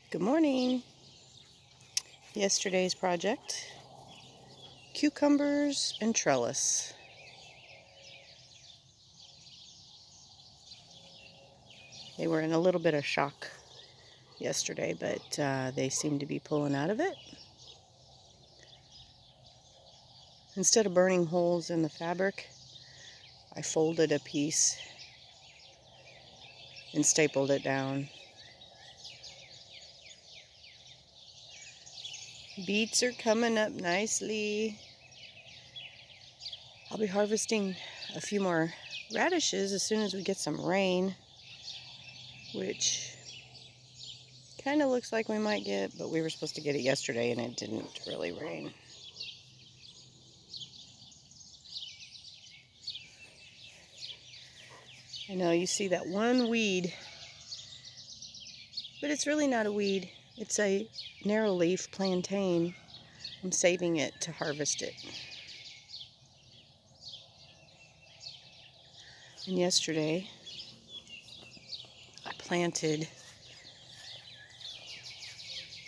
Good morning. Yesterday's project, cucumbers and trellis. They were in a little bit of shock yesterday, but they seem to be pulling out of it. Instead of burning holes in the fabric, I folded a piece and stapled it down. Beets are coming up nicely. I'll be harvesting a few more radishes as soon as we get some rain, which kind of looks like we might get, but we were supposed to get it yesterday and it didn't really rain. I know you see that one weed, but it's really not a weed. It's a narrow-leaf plantain. I'm saving it to harvest it. And yesterday, I planted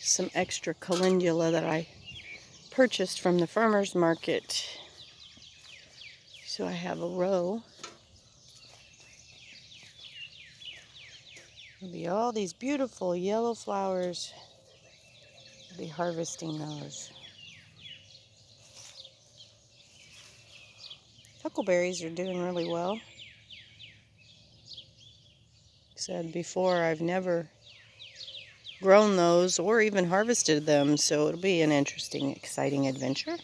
some extra calendula that I purchased from the farmer's market. So I have a row. There'll be all these beautiful yellow flowers. I'll be harvesting those. Huckleberries are doing really well. Like I said before, I've never grown those or even harvested them, so it'll be an interesting, exciting adventure.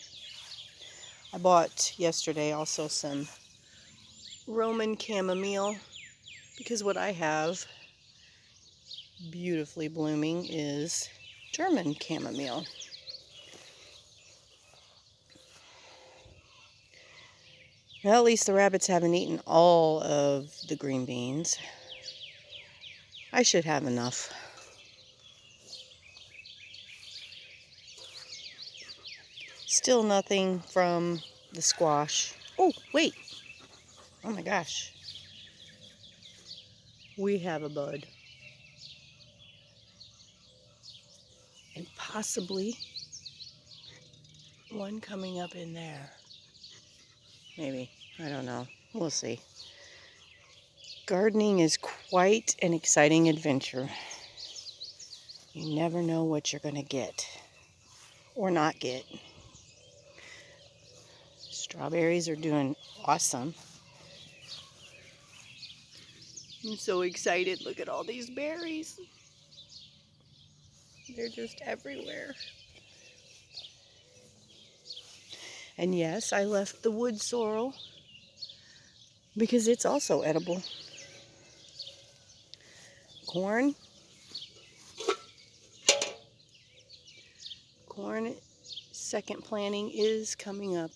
I bought yesterday also some Roman chamomile, because what I have beautifully blooming is German chamomile. Well, at least the rabbits haven't eaten all of the green beans. I should have enough. Still nothing from the squash. Oh, wait. Oh my gosh. We have a bud. And possibly one coming up in there. Maybe. I don't know. We'll see. Gardening is quite an exciting adventure. You never know what you're going to get or not get. Strawberries are doing awesome. I'm so excited. Look at all these berries. They're just everywhere. And yes, I left the wood sorrel because it's also edible. Corn. Corn second planting is coming up.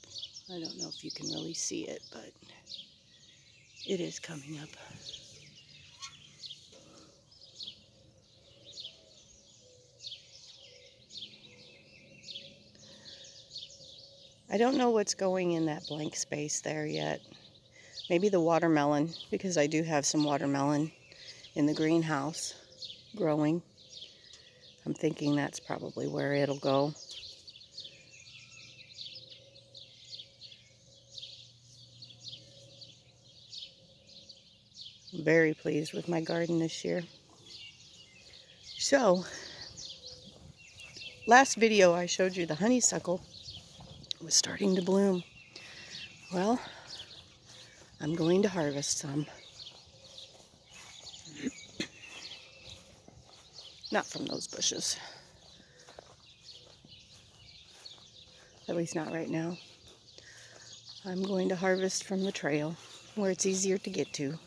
I don't know if you can really see it, but it is coming up. I don't know what's going in that blank space there yet. Maybe the watermelon, because I do have some watermelon in the greenhouse growing. I'm thinking that's probably where it'll go. I'm very pleased with my garden this year. So, last video I showed you the honeysuckle was starting to bloom. Well, I'm going to harvest some. Not from those bushes. At least not right now. I'm going to harvest from the trail where it's easier to get to.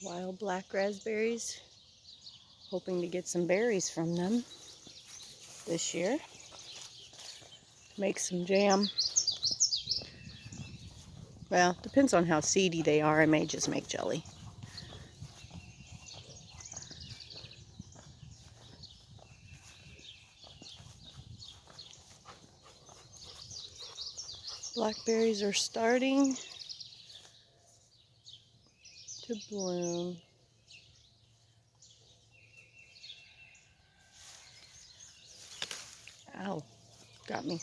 Wild black raspberries. Hoping to get some berries from them this year. Make some jam. Well, depends on how seedy they are. I may just make jelly. blackberries are starting to bloom. Ow, got me.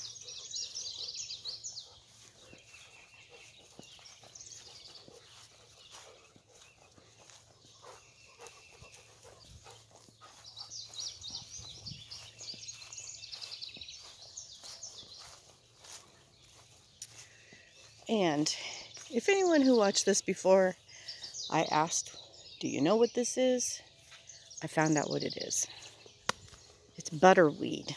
And if anyone who watched this before, I asked, do you know what this is? I found out what it is. It's butterweed.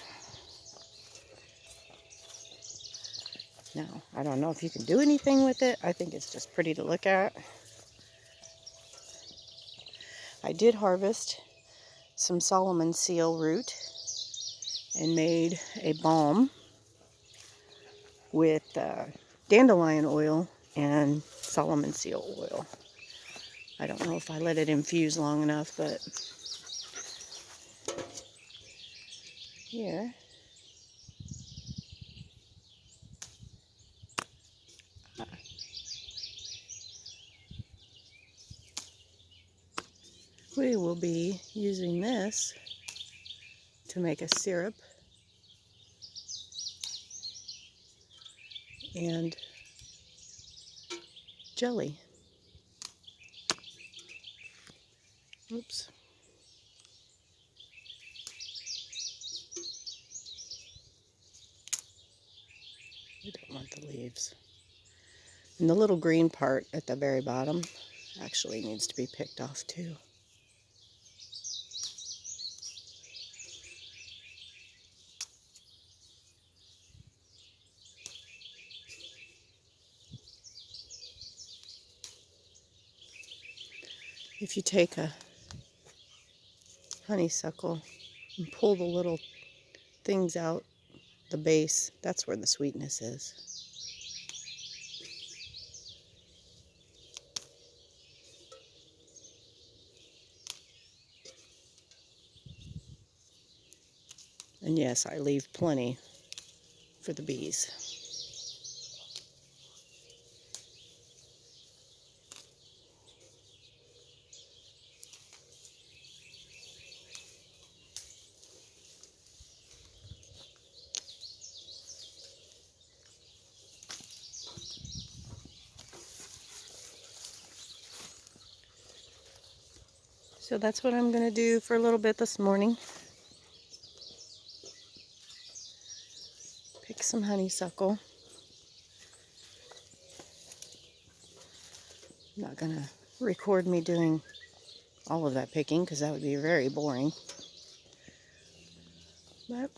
Now, I don't know if you can do anything with it. I think it's just pretty to look at. I did harvest some Solomon seal root and made a balm with dandelion oil and Solomon seal oil. I don't know if I let it infuse long enough, but here. We will be using this to make a syrup and jelly. Oops. We don't want the leaves. And the little green part at the very bottom actually needs to be picked off too. If you take a honeysuckle and pull the little things out, the base, that's where the sweetness is. And yes, I leave plenty for the bees. So that's what I'm going to do for a little bit this morning. Pick some honeysuckle. I'm not going to record me doing all of that picking because that would be very boring. But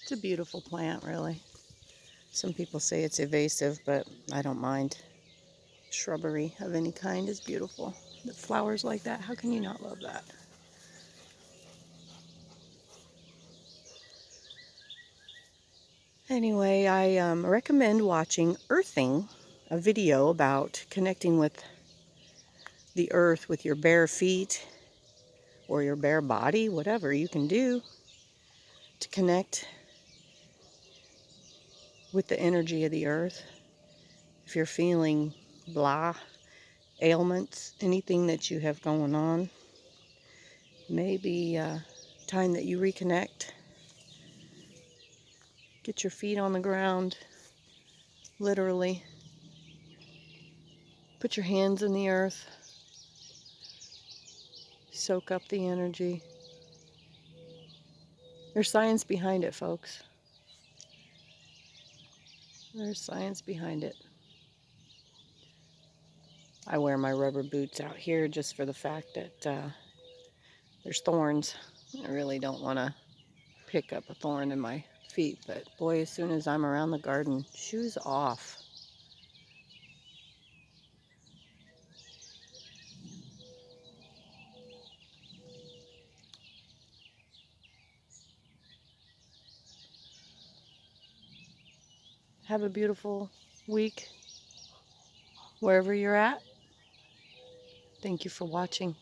it's a beautiful plant, really. Some people say it's invasive, but I don't mind. Shrubbery of any kind is beautiful. The flowers like that, how can you not love that? Anyway, I recommend watching Earthing, a video about connecting with the earth with your bare feet or your bare body, whatever you can do to connect with the energy of the earth. If you're feeling blah, ailments, anything that you have going on, maybe time that you reconnect. Get your feet on the ground, literally. Put your hands in the earth. Soak up the energy. There's science behind it, folks. There's science behind it. I wear my rubber boots out here just for the fact that there's thorns. I really don't want to pick up a thorn in my feet, but boy, as soon as I'm around the garden, shoes off. Have a beautiful week wherever you're at. Thank you for watching.